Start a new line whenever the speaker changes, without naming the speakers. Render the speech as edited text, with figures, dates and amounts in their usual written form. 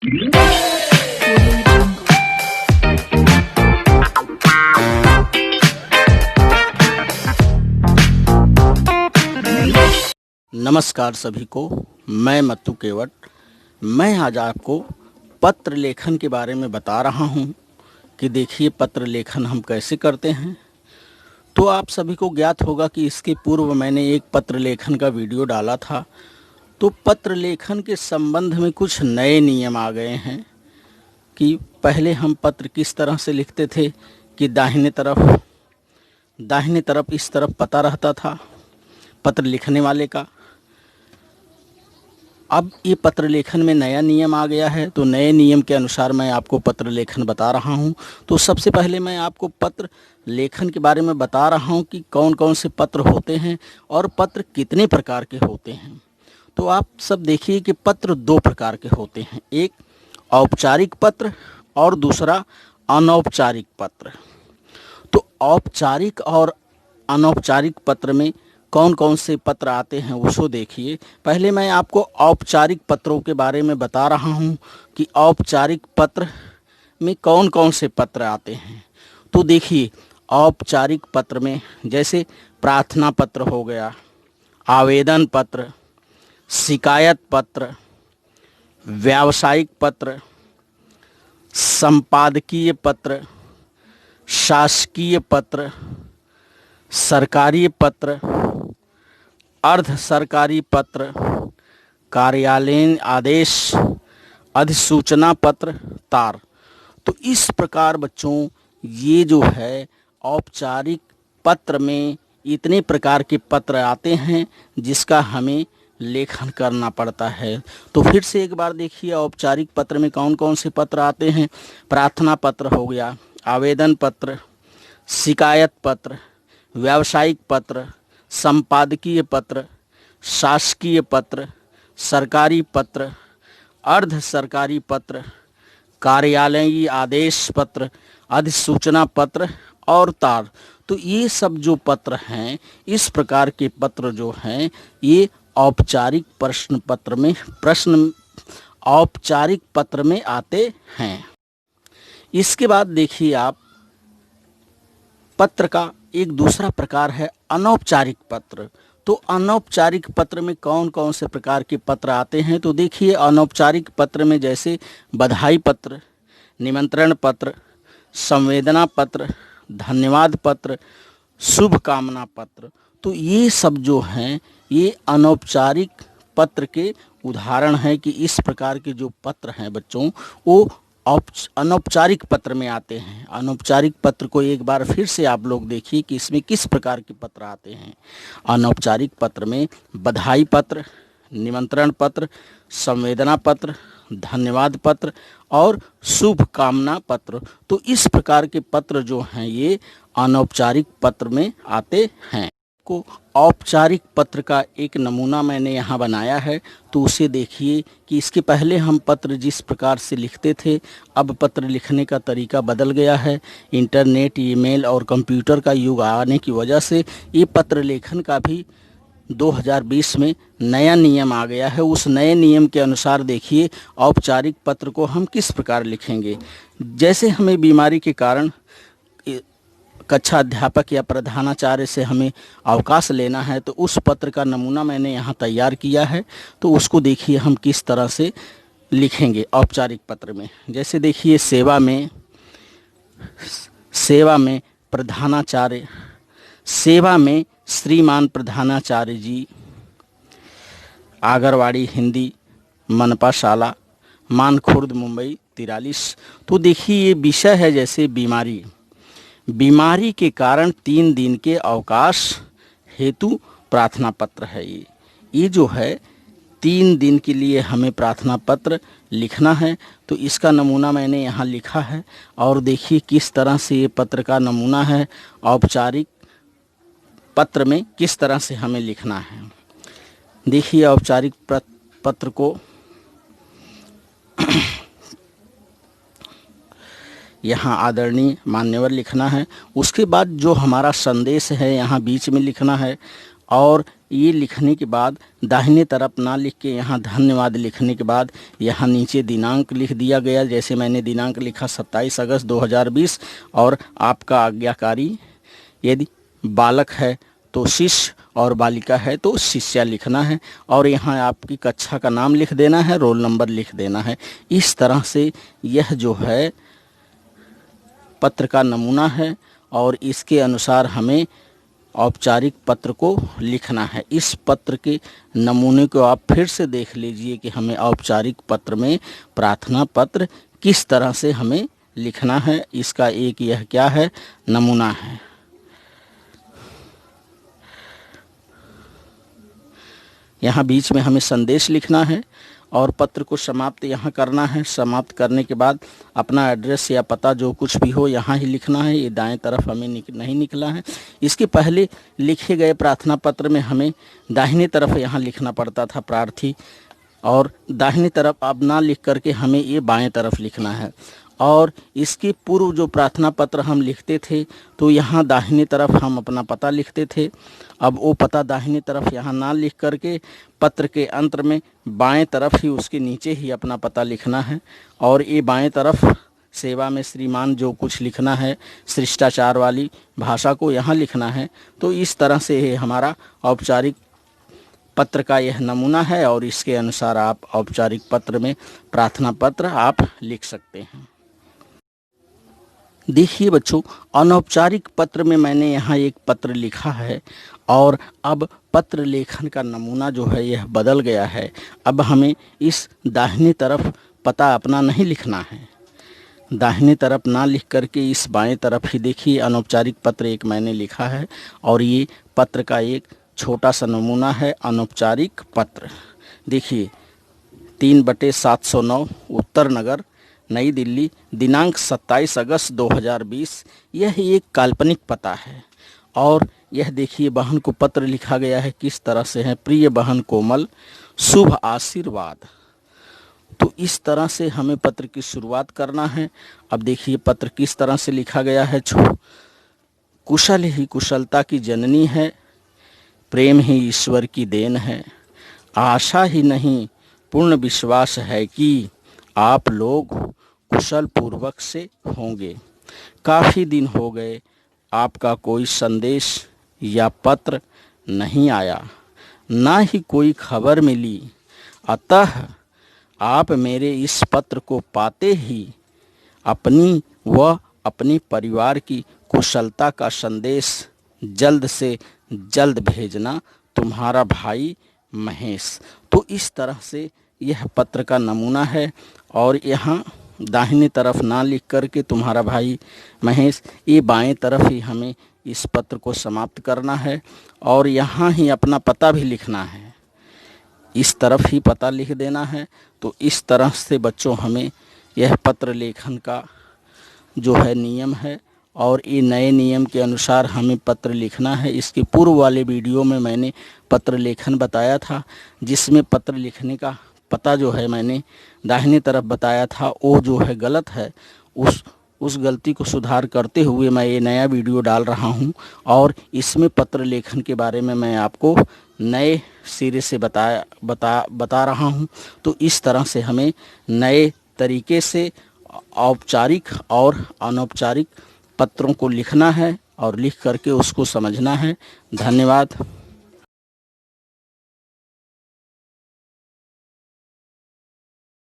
नमस्कार सभी को, मैं मत्तू केवट। मैं आज आपको पत्र लेखन के बारे में बता रहा हूं कि देखिए पत्र लेखन हम कैसे करते हैं। तो आप सभी को ज्ञात होगा कि इसके पूर्व मैंने एक पत्र लेखन का वीडियो डाला था। तो पत्र लेखन के संबंध में कुछ नए नियम आ गए हैं कि पहले हम पत्र किस तरह से लिखते थे कि दाहिने तरफ इस तरफ पता रहता था पत्र लिखने वाले का। अब ये पत्र लेखन में नया नियम आ गया है, तो नए नियम के अनुसार मैं आपको पत्र लेखन बता रहा हूँ। तो सबसे पहले मैं आपको पत्र लेखन के बारे में बता रहा हूँ कि कौन कौन से पत्र होते हैं और पत्र कितने प्रकार के होते हैं। तो आप सब देखिए कि पत्र दो प्रकार के होते हैं, एक औपचारिक पत्र और दूसरा अनौपचारिक पत्र। तो औपचारिक और अनौपचारिक पत्र में कौन कौन से पत्र आते हैं उसको देखिए। पहले मैं आपको औपचारिक पत्रों के बारे में बता रहा हूँ कि औपचारिक पत्र में कौन कौन से पत्र आते हैं। तो देखिए औपचारिक पत्र में जैसे प्रार्थना पत्र हो गया, आवेदन पत्र, शिकायत पत्र, व्यावसायिक पत्र, संपादकीय पत्र, शासकीय पत्र, सरकारी पत्र, अर्ध सरकारी पत्र, कार्यालयीन आदेश, अधिसूचना पत्र, तार। तो इस प्रकार बच्चों ये जो है औपचारिक पत्र में इतने प्रकार के पत्र आते हैं जिसका हमें लेखन करना पड़ता है। तो फिर से एक बार देखिए औपचारिक पत्र में कौन कौन से पत्र आते हैं। प्रार्थना पत्र हो गया, आवेदन पत्र, शिकायत पत्र, व्यावसायिक पत्र, संपादकीय पत्र, शासकीय पत्र, सरकारी पत्र, अर्ध सरकारी पत्र, कार्यालयीय आदेश पत्र, अधिसूचना पत्र और तार। तो ये सब जो पत्र हैं, इस प्रकार के पत्र जो हैं ये औपचारिक औपचारिक पत्र में आते हैं। इसके बाद देखिए आप पत्र का एक दूसरा प्रकार है अनौपचारिक पत्र। तो अनौपचारिक पत्र में कौन कौन से प्रकार के पत्र आते हैं। तो देखिए अनौपचारिक पत्र में जैसे बधाई पत्र, निमंत्रण पत्र, संवेदना पत्र, धन्यवाद पत्र, शुभकामना पत्र। तो ये सब जो हैं ये अनौपचारिक पत्र के उदाहरण हैं कि इस प्रकार के जो पत्र हैं बच्चों वो अनौपचारिक पत्र में आते हैं। अनौपचारिक पत्र को एक बार फिर से आप लोग देखिए कि इसमें किस प्रकार के पत्र आते हैं। अनौपचारिक पत्र में बधाई पत्र, निमंत्रण पत्र, संवेदना पत्र, धन्यवाद पत्र और शुभकामना पत्र। तो इस प्रकार के पत्र जो हैं ये अनौपचारिक पत्र में आते हैं। को औपचारिक पत्र का एक नमूना मैंने यहाँ बनाया है, तो उसे देखिए कि इसके पहले हम पत्र जिस प्रकार से लिखते थे, अब पत्र लिखने का तरीका बदल गया है। इंटरनेट, ईमेल और कंप्यूटर का युग आने की वजह से ये पत्र लेखन का भी 2020 में नया नियम आ गया है। उस नए नियम के अनुसार देखिए औपचारिक पत्र को हम किस प्रकार लिखेंगे। जैसे हमें बीमारी के कारण कक्षा अध्यापक या प्रधानाचार्य से हमें अवकाश लेना है, तो उस पत्र का नमूना मैंने यहाँ तैयार किया है। तो उसको देखिए हम किस तरह से लिखेंगे औपचारिक पत्र में। जैसे देखिए सेवा में प्रधानाचार्य, सेवा में श्रीमान प्रधानाचार्य जी, आगरवाड़ी हिंदी मनपा शाला, मानखुर्द मुंबई 43। तो देखिए ये विषय है जैसे बीमारी के कारण 3 दिन के अवकाश हेतु प्रार्थना पत्र है। ये जो है 3 दिन के लिए हमें प्रार्थना पत्र लिखना है। तो इसका नमूना मैंने यहाँ लिखा है और देखिए किस तरह से ये पत्र का नमूना है। औपचारिक पत्र में किस तरह से हमें लिखना है। देखिए औपचारिक पत्र को यहाँ आदरणीय मान्यवर लिखना है। उसके बाद जो हमारा संदेश है यहाँ बीच में लिखना है और ये लिखने के बाद दाहिने तरफ ना लिख के यहाँ धन्यवाद लिखने के बाद यहाँ नीचे दिनांक लिख दिया गया। जैसे मैंने दिनांक लिखा 27 अगस्त 2020 और आपका आज्ञाकारी, यदि बालक है तो शिष्य और बालिका है तो शिष्या लिखना है और यहाँ आपकी कक्षा का नाम लिख देना है, रोल नंबर लिख देना है। इस तरह से यह जो है पत्र का नमूना है और इसके अनुसार हमें औपचारिक पत्र को लिखना है। इस पत्र के नमूने को आप फिर से देख लीजिए कि हमें औपचारिक पत्र में प्रार्थना पत्र किस तरह से हमें लिखना है। इसका एक यह क्या है, नमूना है। यहाँ बीच में हमें संदेश लिखना है और पत्र को समाप्त यहाँ करना है। समाप्त करने के बाद अपना एड्रेस या पता जो कुछ भी हो यहाँ ही लिखना है। ये दाएं तरफ हमें नहीं निकला है। इसके पहले लिखे गए प्रार्थना पत्र में हमें दाहिने तरफ यहाँ लिखना पड़ता था प्रार्थी, और दाहिने तरफ अब ना लिख करके हमें ये बाएं तरफ लिखना है। और इसके पूर्व जो प्रार्थना पत्र हम लिखते थे तो यहाँ दाहिने तरफ हम अपना पता लिखते थे। अब वो पता दाहिने तरफ यहाँ ना लिख करके पत्र के अंत में बाएं तरफ ही उसके नीचे ही अपना पता लिखना है। और ये बाएं तरफ सेवा में श्रीमान जो कुछ लिखना है, शिष्टाचार वाली भाषा को यहाँ लिखना है। तो इस तरह से ये हमारा औपचारिक पत्र का यह नमूना है और इसके अनुसार आप औपचारिक पत्र में प्रार्थना पत्र आप लिख सकते हैं। देखिए बच्चों, अनौपचारिक पत्र में मैंने यहाँ एक पत्र लिखा है और अब पत्र लेखन का नमूना जो है यह बदल गया है। अब हमें इस दाहिने तरफ पता अपना नहीं लिखना है, दाहिने तरफ ना लिख करके इस बाएं तरफ ही देखिए अनौपचारिक पत्र एक मैंने लिखा है और ये पत्र का एक छोटा सा नमूना है। अनौपचारिक पत्र देखिए 3/709 उत्तर नगर, नई दिल्ली, दिनांक 27 अगस्त 2020। यह एक काल्पनिक पता है और यह देखिए बहन को पत्र लिखा गया है किस तरह से है, प्रिय बहन कोमल, शुभ आशीर्वाद। तो इस तरह से हमें पत्र की शुरुआत करना है। अब देखिए पत्र किस तरह से लिखा गया है। कुशल ही कुशलता की जननी है, प्रेम ही ईश्वर की देन है, आशा ही नहीं पूर्ण विश्वास है कि आप लोग कुशल पूर्वक से होंगे। काफ़ी दिन हो गए आपका कोई संदेश या पत्र नहीं आया, ना ही कोई खबर मिली, अतः आप मेरे इस पत्र को पाते ही अपनी व अपने परिवार की कुशलता का संदेश जल्द से जल्द भेजना। तुम्हारा भाई महेश। तो इस तरह से यह पत्र का नमूना है और यहाँ दाहिने तरफ ना लिख करके तुम्हारा भाई महेश, ये बाएं तरफ ही हमें इस पत्र को समाप्त करना है और यहाँ ही अपना पता भी लिखना है, इस तरफ ही पता लिख देना है। तो इस तरह से बच्चों हमें यह पत्र लेखन का जो है नियम है और ये नए नियम के अनुसार हमें पत्र लिखना है। इसके पूर्व वाले वीडियो में मैंने पत्र लेखन बताया था, जिसमें पत्र लिखने का पता जो है मैंने दाहिने तरफ बताया था, वो जो है गलत है। उस गलती को सुधार करते हुए मैं ये नया वीडियो डाल रहा हूँ और इसमें पत्र लेखन के बारे में मैं आपको नए सिरे से बता रहा हूँ। तो इस तरह से हमें नए तरीके से औपचारिक और अनौपचारिक पत्रों को लिखना है और लिख करके उसको समझना है। धन्यवाद।